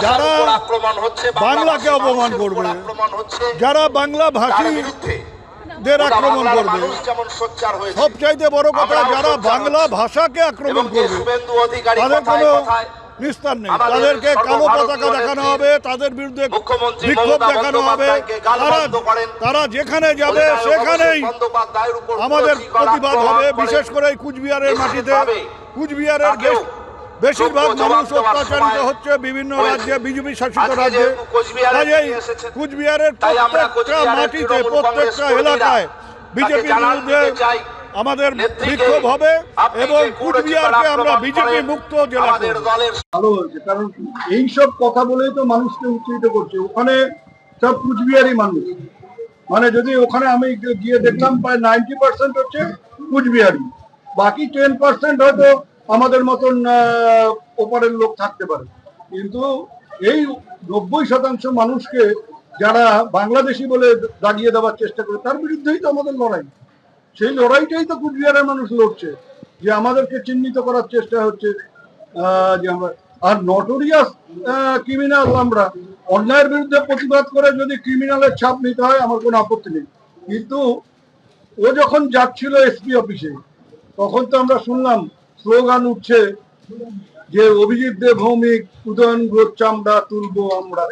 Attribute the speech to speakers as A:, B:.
A: যারা বাংলাকে অপমান করবে, যারা বাংলা ভাষীদের আক্রমণ করবে, সবচাইতে বড় কথা যারা বাংলা ভাষাকে আক্রমণ করবে তাদের কোনো নিস্তার নেই। তাদেরকে কালো পতাকা দেখানো হবে, তাদের বিরুদ্ধে বিক্ষোভ দেখানো হবে। তারা যেখানে যাবে সেখানেই আমাদের প্রতিবাদ হবে। বিশেষ করে কুচবিহারের মাটিতে, কুচবিহারের বেশিরভাগ মানুষ অত্যাচারিত হচ্ছে বিভিন্ন রাজ্যে, বিজেপি শাসিত রাজ্যে। কাজেই কুচবিহারের প্রত্যেকটা মাটিতে, প্রত্যেকটা এলাকায় বিজেপির বিরুদ্ধে আমাদের বিক্ষোভ হবে এবং কুচবিহারকে আমরা বিজেপি মুক্ত জেলা করব।
B: ভালো হয়েছে, কারণ এইসব কথা বলেই তো মানুষকে উচ্চারিত করছে। ওখানে সব কুচবিহারই মানুষ, মানে যদি ওখানে আমি গিয়ে দেখলাম প্রায় 90% হচ্ছে কুচবিহারি, বাকি 10% হয়তো আমাদের মতন ওপারের লোক থাকতে পারে। কিন্তু এই 90% মানুষকে যারা বাংলাদেশি বলে দাগিয়ে দেওয়ার চেষ্টা করে, তার বিরুদ্ধেই তো আমাদের লড়াই। সেই লড়াইটাই তো কুচবিহারের মানুষ লড়ছে, যে আমাদেরকে চিহ্নিত করার চেষ্টা হচ্ছে যে আমরা আর নটোরিয়াস ক্রিমিনাল। আমরা অন্যায়ের বিরুদ্ধে প্রতিবাদ করে যদি ক্রিমিনালের ছাপ নিতে হয় আমার কোনো আপত্তি নেই, কিন্তু ও যখন যাচ্ছিল এসপি অফিসে তখন তো আমরা শুনলাম স্লোগান উঠছে যে অভিজিৎ দে ভৌমিক, উদয়ন ঘোষ চামড়া তুলবো আমরা।